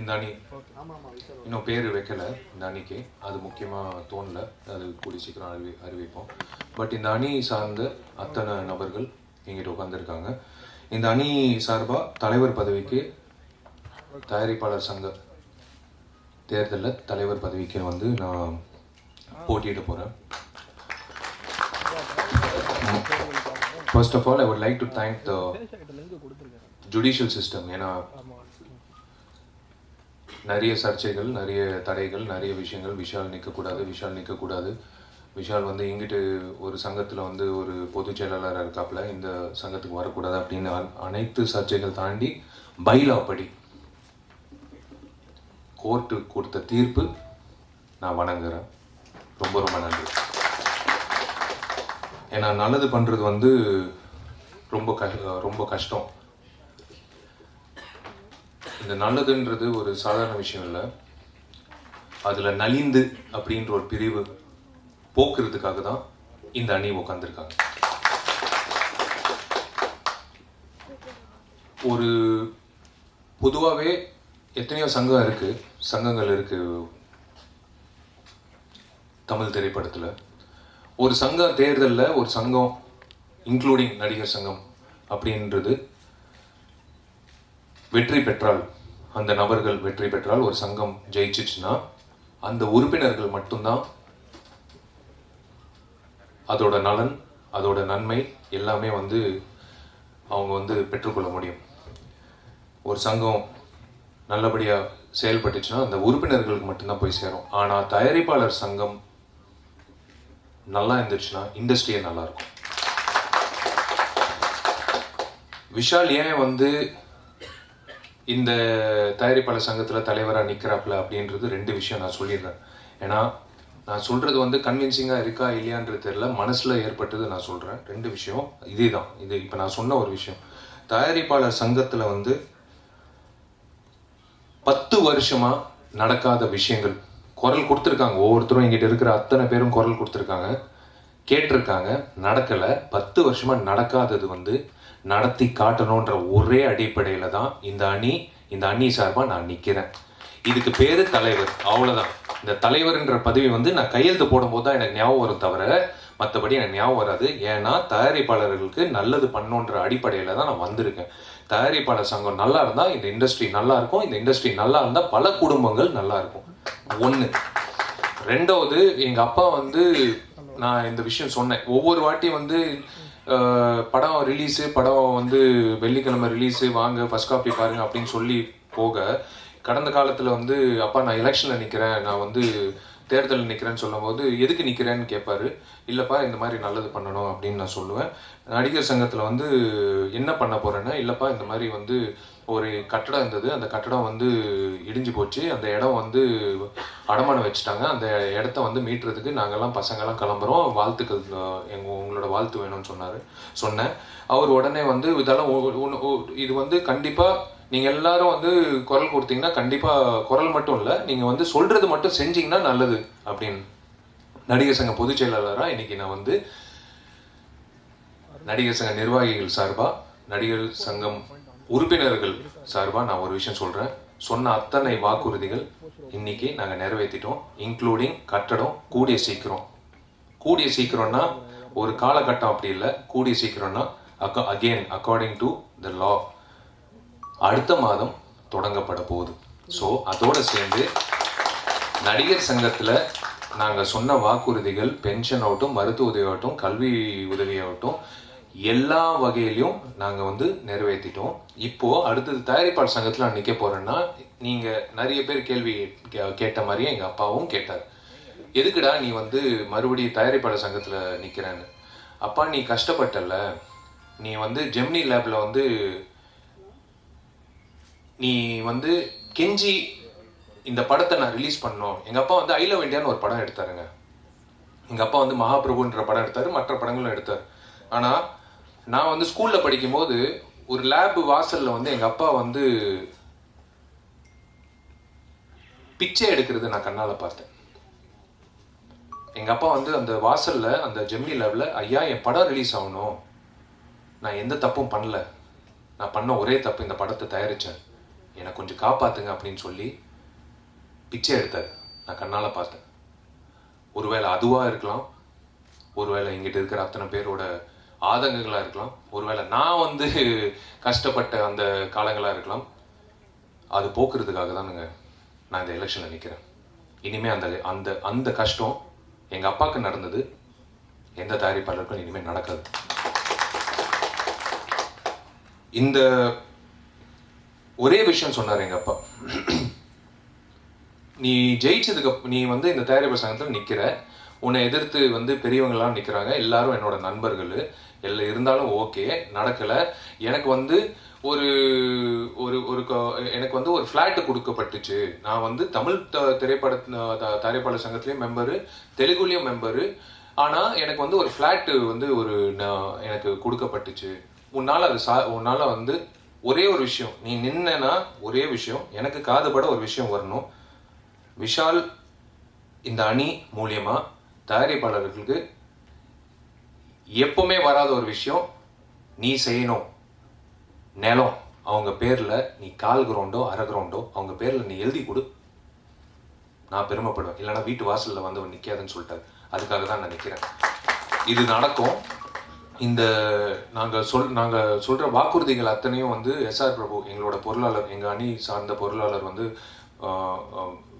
இந்த அணி இன்னும் பேர் வைக்கல. இந்த அணிக்கு அது முக்கியமாக தோணலை, அது கூடி சீக்கிரம் அறிவிப்போம். பட் இந்த அணி சார்ந்த அத்தனை நபர்கள் எங்கிட்ட உட்காந்துருக்காங்க. இந்த அணி சார்பாக தலைவர் பதவிக்கு தயாரிப்பாளர் சங்க தேர்தலில் தலைவர் பதவிக்கு வந்து நான் போட்டியிட போகிறேன். First of all, I would like to thank the judicial system. ஏன்னா நிறைய சர்ச்சைகள், நிறைய தடைகள், நிறைய விஷயங்கள். விஷால் நிற்கக்கூடாது. விஷால் வந்து இங்கிட்டு ஒரு சங்கத்தில் வந்து ஒரு பொதுச் செயலாளராக இருக்காப்புல, இந்த சங்கத்துக்கு வரக்கூடாது அப்படின்னு அனைத்து சர்ச்சைகள் தாண்டி பைலா படி கோர்ட்டு கொடுத்த தீர்ப்பு நான் வணங்குறேன். ரொம்ப ரொம்ப நன்றி. ஏன்னா நல்லது பண்ணுறது வந்து ரொம்ப கஷ்டம். இந்த நல்லதுன்றது ஒரு சாதாரண விஷயம் இல்லை. அதில் நலிந்து அப்படின்ற ஒரு பிரிவு போக்குறதுக்காக தான் இந்த அணி உட்காந்துருக்காங்க. ஒரு பொதுவாகவே எத்தனையோ சங்கங்கள் இருக்குது தமிழ் திரைப்படத்தில். ஒரு சங்கம் தேர்தலில் ஒரு சங்கம் இன்க்ளூடிங் நடிகர் சங்கம் அப்படின்றது வெற்றி பெற்றால், அந்த நபர்கள் வெற்றி பெற்றால், ஒரு சங்கம் ஜெயிச்சிச்சுன்னா அந்த உறுப்பினர்கள் மட்டும்தான் அதோட நலன், அதோட நன்மை எல்லாமே வந்து அவங்க வந்து பெற்றுக்கொள்ள முடியும். ஒரு சங்கம் நல்லபடியாக செயல்பட்டுச்சுன்னா அந்த உறுப்பினர்களுக்கு மட்டும்தான் போய் சேரும். ஆனால் தயாரிப்பாளர் சங்கம் நல்லா இருந்துச்சுன்னா இண்டஸ்ட்ரியே நல்லா இருக்கும். விஷால் ஏன் வந்து இந்த தயாரிப்பாளர் சங்கத்தில் தலைவராக நிற்கிறாப்புல அப்படின்றது ரெண்டு விஷயம் நான் சொல்லிடுறேன். ஏன்னா நான் சொல்கிறது வந்து கன்வின்சிங்காக இருக்கா இல்லையான்றது தெரியல, மனசில் ஏற்பட்டது நான் சொல்கிறேன். ரெண்டு விஷயம் இதே தான். இது இப்போ நான் சொன்ன ஒரு விஷயம், தயாரிப்பாளர் சங்கத்தில் வந்து 10 வருஷமாக நடக்காத விஷயங்கள் குரல் கொடுத்துருக்காங்க. ஒவ்வொருத்தரும் எங்கிட்ட இருக்கிற அத்தனை பேரும் குரல் கொடுத்துருக்காங்க, கேட்டிருக்காங்க, நடக்கலை. 10 வருஷமாக நடக்காதது வந்து நடத்தி காட்டணுன்ற ஒரே அடிப்படையில் தான் இந்த அணி சார்பாக நான் நிற்கிறேன். இதுக்கு பேர் தலைவர், அவ்வளோதான். இந்த தலைவர்ன்ற பதவி வந்து நான் கையெழுத்து போடும்போது தான் எனக்கு ஞாபகம் வரும், தவிர மற்றபடி எனக்கு ஞாபகம் வராது. ஏன்னா தயாரிப்பாளர்களுக்கு நல்லது பண்ணணுன்ற அடிப்படையில் தான் நான் வந்திருக்கேன். தயாரிப்பாளர் சங்கம் நல்லா இருந்தால் இந்த இண்டஸ்ட்ரி நல்லா இருக்கும். இந்த இண்டஸ்ட்ரி நல்லா இருந்தால் பல குடும்பங்கள் நல்லா இருக்கும். ஒன்று. ரெண்டாவது, எங்கள் அப்பா வந்து நான் இந்த விஷயம் சொன்னேன். ஒவ்வொரு வாட்டி வந்து படம் வந்து வெள்ளிக்கிழமை ரிலீஸு, வாங்க ஃபர்ஸ்ட் காப்பி பாருங்க அப்படின்னு சொல்லி போக, கடந்த காலத்தில் வந்து அப்பா நான் எலெக்ஷனில் நிற்கிறேன், நான் வந்து தேர்தலில் நிற்கிறேன்னு சொல்லும் போது எதுக்கு நிற்கிறேன்னு கேட்பாரு. இல்லைப்பா இந்த மாதிரி நல்லது பண்ணணும் அப்படின்னு நான் சொல்லுவேன். நடிகர் சங்கத்தில் வந்து என்ன பண்ண போகிறேன்னா, இல்லைப்பா இந்த மாதிரி வந்து ஒரு கட்டடம் இருந்தது, அந்த கட்டடம் வந்து இடிஞ்சு போச்சு, அந்த இடம் வந்து அடமானம் வச்சுட்டாங்க, அந்த இடத்த வந்து மீட்டுறதுக்கு நாங்கள்லாம் பசங்கள்லாம் கிளம்புறோம், வாழ்த்துக்கள், உங்களோட வாழ்த்து வேணும்னு சொன்னேன். அவர் உடனே வந்து இதெல்லாம் இது வந்து கண்டிப்பாக நீங்கள் எல்லாரும் வந்து குரல் கொடுத்தீங்கன்னா, கண்டிப்பாக குரல் மட்டும் இல்லை, நீங்கள் வந்து சொல்கிறது மட்டும் செஞ்சீங்கன்னா நல்லது அப்படின்னு நடிகர் சங்க பொதுச் செயலாளராக இன்னைக்கு நான் வந்து நடிகர் சங்க நிர்வாகிகள் சார்பாக, நடிகர் சங்கம் உறுப்பினர்கள் சார்பாக நான் ஒரு விஷயம் சொல்கிறேன். சொன்ன அத்தனை வாக்குறுதிகள் இன்னைக்கு நாங்கள் நிறைவேற்றிட்டோம். இன்க்ளூடிங் கட்டடம் கூடிய சீக்கிரம்னா ஒரு காலகட்டம் அப்படி இல்லை, கூடிய சீக்கிரம்னா அக்கார்டிங் டு த லா அடுத்த மாதம் தொடங்கப்பட போகுது. ஸோ அதோடு சேர்ந்து நடிகர் சங்கத்தில் நாங்கள் சொன்ன வாக்குறுதிகள், பென்ஷன் ஆகட்டும், மருத்துவ உதவியாகட்டும், கல்வி உதவியாகட்டும், எல்லா வகையிலையும் நாங்கள் வந்து நிறைவேற்றிட்டோம். இப்போது அடுத்தது தயாரிப்பாளர் சங்கத்தில் நான் நிற்க போகிறேன்னா, நீங்கள் நிறைய பேர் கேள்வி கேட்ட மாதிரியே எங்கள் அப்பாவும் கேட்டார், எதுக்குடா நீ வந்து மறுபடியும் தயாரிப்பாளர் சங்கத்தில் நிற்கிறேன்னு. அப்பா நீ கஷ்டப்பட்டல, நீ வந்து ஜெமினி லேபில் வந்து நீ வந்து கெஞ்சி இந்த படத்தை நான் ரிலீஸ் பண்ணோம். எங்கள் அப்பா வந்து ஐ லவ் இண்டியான்னு ஒரு படம் எடுத்தாருங்க. எங்கள் அப்பா வந்து மகாபிரபுன்ற படம் எடுத்தார், மற்ற படங்களும் எடுத்தார். ஆனால் நான் வந்து ஸ்கூலில் படிக்கும்போது ஒரு லேப் வாசலில் வந்து எங்கள் அப்பா வந்து பிச்சை எடுக்கிறது நான் கண்ணால் பார்த்தேன். எங்கள் அப்பா வந்து அந்த வாசலில் அந்த ஜெமினி லேபில், ஐயா என் படம் ரிலீஸ் ஆகணும், நான் எந்த தப்பும் பண்ணல, நான் பண்ண ஒரே தப்பு இந்த படத்தை தயாரித்தேன், என்னை கொஞ்சம் காப்பாற்றுங்க அப்படின்னு சொல்லி பிச்சை எடுத்தார். நான் கண்ணால் பார்த்தேன். ஒருவேளை அதுவாக இருக்கலாம், ஒருவேளை எங்கிட்ட இருக்கிற அத்தனை பேரோட ஆதங்கங்களாக இருக்கலாம், ஒருவேளை நான் வந்து கஷ்டப்பட்ட அந்த காலங்களாக இருக்கலாம். அது போக்குறதுக்காக தானுங்க நான் இந்த எலெக்ஷனில் நிற்கிறேன். இனிமேல் அந்த அந்த அந்த கஷ்டம் எங்கள் அப்பாவுக்கு நடந்தது எந்த தயாரிப்பாளருக்கும் இனிமேல் நடக்காது. இந்த ஒரே விஷயம் சொன்னார் எங்கள் அப்பா, நீ ஜெயிச்சதுக்கு நீ வந்து இந்த தயாரிப்பு சங்கத்தில் நிற்கிற, உன்னை எதிர்த்து வந்து பெரியவங்களாம் நிற்கிறாங்க, எல்லாரும் என்னோட நண்பர்கள் எல்லாம் இருந்தாலும் ஓகே, நடக்கலை. எனக்கு வந்து ஒரு ஒரு ஒரு எனக்கு வந்து ஒரு ஃப்ளாட்டு கொடுக்கப்பட்டுச்சு. நான் வந்து தமிழ் திரைப்பட தயாரிப்பாளர் சங்கத்துலேயும் மெம்பரு, தெலுங்குலேயும் மெம்பரு. ஆனால் எனக்கு வந்து ஒரு ஃப்ளாட்டு வந்து எனக்கு கொடுக்கப்பட்டுச்சு. உன்னால் வந்து ஒரே ஒரு விஷயம், நீ நின்னா ஒரே விஷயம், எனக்கு காதுபட ஒரு விஷயம் வரணும். விஷால் இந்த அணி மூலியமா தயாரிப்பாளர்களுக்கு எப்பவுமே வராத ஒரு விஷயம் நீ செய்யணும். நிலம் அவங்க பேர்ல நீ கால் கிரவுண்டோ அரை கிரவுண்டோ அவங்க பேர்ல நீ எழுதி கொடு, நான் பெருமைப்படுவேன். இல்லைன்னா வீட்டு வாசல்ல வந்து நிக்காதுன்னு சொல்லிட்டாரு. அதுக்காக தான் நான் நிக்கிறேன். இது நடக்கும். இந்த நாங்க சொல்ற வாக்குறுதிகள் அத்தனையும் வந்து எஸ்ஆர் பிரபு எங்களோட பொருளாளர், எங்க அணி சார்ந்த பொருளாளர் வந்து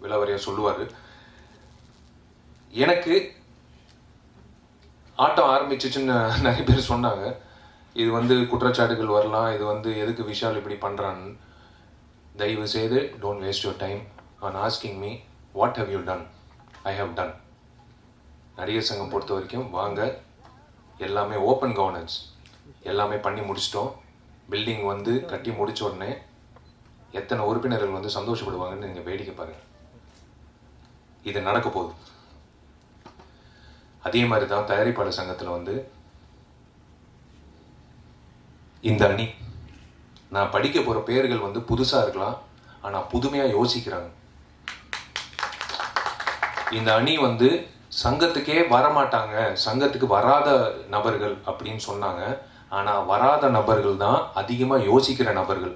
விலவரையா சொல்லுவாரு. எனக்கு ஆட்டம் ஆரம்பிச்சிச்சுன்னு நிறைய பேர் சொன்னாங்க. இது வந்து குற்றச்சாட்டுகள் வரலாம், இது வந்து எதுக்கு விஷால் இப்படி பண்றான்னு. தயவு செய்து don't waste your time on asking me what have you done. I have done. நடிகர் சங்கம் பொறுத்த வரைக்கும் வாங்க, எல்லாமே ஓப்பன் கவர்னன்ஸ், எல்லாமே பண்ணி முடிச்சிட்டோம். பில்டிங் வந்து கட்டி முடிச்ச உடனே எத்தனை உறுப்பினர்கள் வந்து சந்தோஷப்படுவாங்கன்னு நீங்கள் வேடிக்கை பாருங்க. இது நடக்க போகுது. அதே மாதிரி தான் தயாரிப்பாளர் சங்கத்தில் வந்து இந்த அணி, நான் படிக்க போகிற பேர்கள் வந்து புதுசாக இருக்கலாம், ஆனால் புதுமையாக யோசிக்கிறாங்க. இந்த அணி வந்து சங்கத்துக்கே வரமாட்டாங்க, சங்கத்துக்கு வராத நபர்கள் அப்படின்னு சொன்னாங்க. ஆனால் வராத நபர்கள் தான் அதிகமாக யோசிக்கிற நபர்கள்.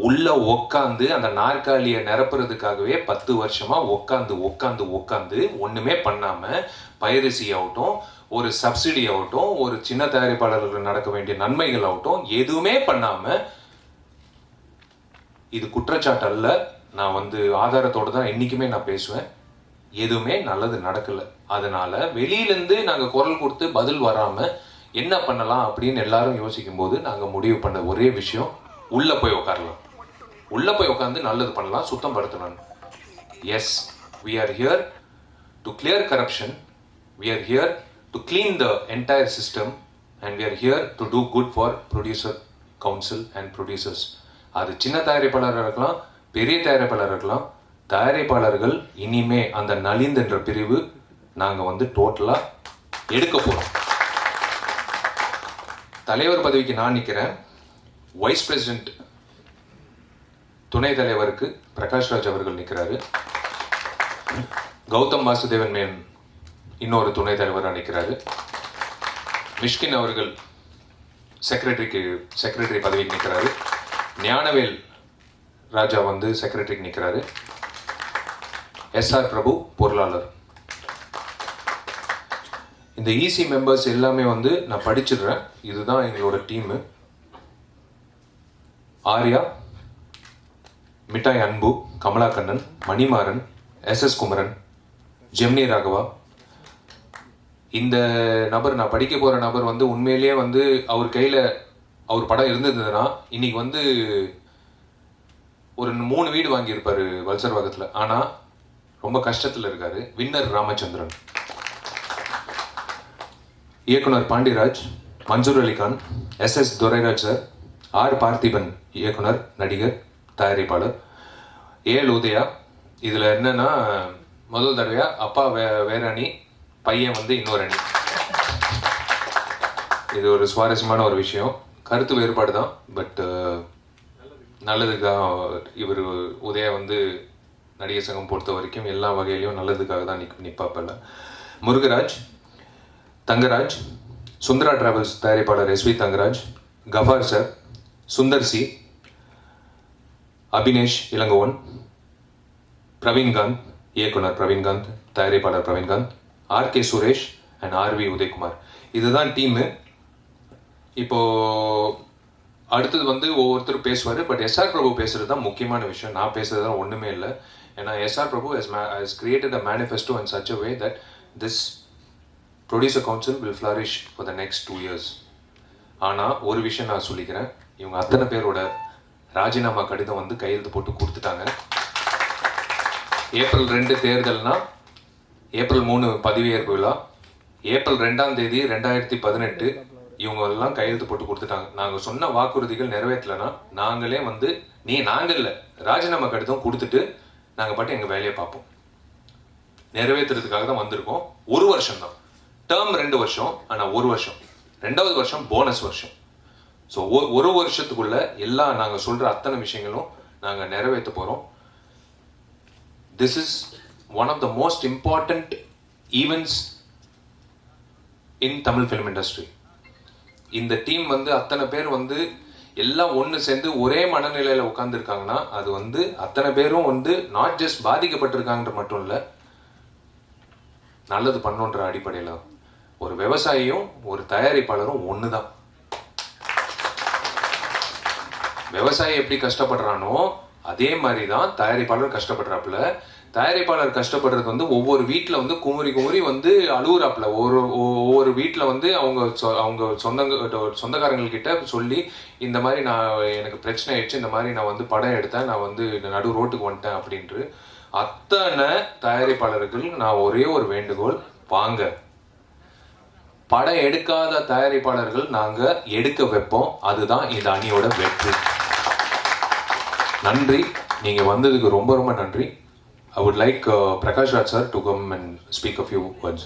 உள்ள உக்காந்து அந்த நாற்காலியை நிரப்புறதுக்காகவே 10 வருஷமா உக்காந்து ஒண்ணுமே பண்ணாம பைரசி ஆகட்டும், ஒரு சப்சிடி ஆகட்டும், ஒரு சின்ன தயாரிப்பாளர்களுக்கு நடக்க வேண்டிய நன்மைகள் ஆகட்டும், எதுவுமே பண்ணாம, இது குற்றச்சாட்டு அல்ல, நான் வந்து ஆதாரத்தோட தான் என்னைக்குமே நான் பேசுவேன், எதுவுமே நல்லது நடக்கல. அதனால வெளியிலேருந்து நாங்கள் குரல் கொடுத்து பதில் வராம என்ன பண்ணலாம் அப்படின்னு எல்லாரும் யோசிக்கும் போது நாங்கள் முடிவு பண்ண ஒரே விஷயம், உள்ள போய் உட்காரலாம், உள்ள போய் உட்காந்து நல்லது பண்ணலாம், சுத்தம் படுத்தலாம். Yes, we are here to clear corruption, we are here to clean the entire system, and we are here to do good for producer council and producers. அது சின்ன தயாரிப்பாளராக இருக்கலாம், பெரிய தயாரிப்பாளராக இருக்கலாம். தயாரிப்பாளர்கள் இனிமே அந்த நலிந்து என்ற பிரிவு நாங்கள் வந்து டோட்டலா எடுக்க போறோம். தலைவர் பதவிக்கு நான் நிற்கிறேன். வைஸ் பிரசிடென்ட் துணை தலைவருக்கு பிரகாஷ்ராஜ் அவர்கள் நிற்கிறாரு. கௌதம் வாசுதேவன் மேன் இன்னொரு துணை தலைவராக நிற்கிறாரு. மிஷ்கின் அவர்கள் செக்ரட்டரி பதவிக்கு நிற்கிறாரு. ஞானவேல் ராஜா வந்து செக்ரட்டரிக்கு நிற்கிறாரு. எஸ்ஆர் பிரபு பொருளாளர். இந்த இசி மெம்பர்ஸ் எல்லாமே வந்து நான் படிச்சிடுறேன். இதுதான் எங்களோட டீமு. ஆர்யா, மிட்டாய் அன்பு, கமலாக்கண்ணன், மணிமாறன், எஸ்எஸ் குமரன், ஜெமினி ராகவா. இந்த நபர், நான் படிக்க போற நபர் வந்து உண்மையிலேயே வந்து அவர் கையில அவர் படம் இருந்ததுன்னா இன்னைக்கு வந்து ஒரு 3 வீடு வாங்கியிருப்பாரு வல்சர்வாகத்தில். ஆனா ரொம்ப கஷ்டத்தில் இருக்காரு. வின்னர் ராமச்சந்திரன். இயக்குனர் Pandiraj, Mansoor Alikhan, SS Durairaj sir, R Parthiban இயக்குனர், நடிகர், தயாரிப்பாளர், ஏல் உதயா. இதில் என்னன்னா முதல் தடவையா அப்பா வேற அணி, பையன் வந்து இன்னொரு அணி. இது ஒரு சுவாரஸ்யமான ஒரு விஷயம். கருத்து வேறுபாடு தான், பட் நல்லதுக்காக. இவர் உதயா வந்து நடிகர் சங்கம் பொறுத்த வரைக்கும் எல்லா வகையிலையும் நல்லதுக்காக தான் நிற்பாப்பல்ல. முருகராஜ், தங்கராஜ், சுந்தரா டிராவல்ஸ் தயாரிப்பாளர் எஸ்வி தங்கராஜ், கஃபார் சார், சுந்தர் சி, அபினேஷ் இளங்கோவன், பிரவீன்காந்த், இயக்குனர் பிரவீன்காந்த், தயாரிப்பாளர் பிரவீன்காந்த், ஆர்கே சுரேஷ் அண்ட் ஆர்வி உதயகுமார். இதுதான் டீமு. இப்போ அடுத்தது வந்து ஒவ்வொருத்தரும் பேசுவார். பட் எஸ்ஆர் பிரபு பேசுறது தான் முக்கியமான விஷயம். நான் பேசுறது தான் ஒன்றுமே இல்லை. ஏன்னா SR Prabhu has created a manifesto in such a way that this producer council will flourish for the next 2 years. ஆனால் ஒரு விஷயம் நான் சொல்லிக்கிறேன், இவங்க அத்தனை பேரோட ராஜினாமா கடிதம் வந்து கையெழுத்து போட்டு கொடுத்துட்டாங்க. ஏப்ரல் 2 தேர்தல்னா ஏப்ரல் 3 பதவியேற்பு விழா, ஏப்ரல் 2ஆம் தேதி 2018 இவங்க எல்லாம் கையெழுத்து போட்டு கொடுத்துட்டாங்க. நாங்கள் சொன்ன வாக்குறுதிகள் நிறைவேற்றலைன்னா நாங்களே வந்து நாங்கள் இல்லை, ராஜினாமா கடிதம் கொடுத்துட்டு நாங்கள் பாட்டு எங்கள் வேலையை பார்ப்போம். நிறைவேற்றுறதுக்காக தான் வந்திருக்கோம். 1 வருஷம் தான் டேர்ம், 2 வருஷம், ஆனால் 1 வருஷம், 2வது வருஷம் போனஸ் வருஷம். ஸோ 1 வருஷத்துக்குள்ள எல்லாம் நாங்கள் சொல்கிற அத்தனை விஷயங்களும் நாங்கள் நிறைவேற்ற போகிறோம். This is one of the most important events in Tamil film industry. இந்த டீம் வந்து அத்தனை பேர் வந்து எல்லாம் ஒன்று சேர்ந்து ஒரே மனநிலையில் உட்காந்துருக்காங்கன்னா அது வந்து அத்தனை பேரும் வந்து நாட் ஜஸ்ட் பாதிக்கப்பட்டிருக்காங்கன்ற மட்டும் இல்லை, நல்லது பண்ணுன்ற அடிப்படையில். ஒரு விவசாயியும் ஒரு தயாரிப்பாளரும் ஒன்று தான். விவசாயி எப்படி கஷ்டப்படுறானோ அதே மாதிரி தான் தயாரிப்பாளர் கஷ்டப்படுறாப்புல. தயாரிப்பாளர் கஷ்டப்படுறது வந்து ஒவ்வொரு வீட்டில் வந்து குமுறி குமுறி வந்து அழுகுறாப்புல. ஒவ்வொரு வீட்டில் வந்து அவங்க சொந்தக்காரங்கக்கிட்ட சொல்லி இந்த மாதிரி எனக்கு பிரச்சனை ஆயிடுச்சு, இந்த மாதிரி நான் வந்து படம் எடுத்தேன், நான் வந்து நடு ரோட்டுக்கு வந்துட்டேன் அப்படின்ட்டு அத்தனை தயாரிப்பாளர்கள் நான் ஒரே ஒரு வேண்டுகோள், வாங்க படம் எடுக்காத தயாரிப்பாளர்கள் நாங்கள் எடுக்க வைப்போம். அதுதான் இந்த அணியோட வெற்றி. நன்றி, நீங்கள் வந்ததுக்கு ரொம்ப ரொம்ப நன்றி. I would like Prakash Raj sir to come and speak a few words.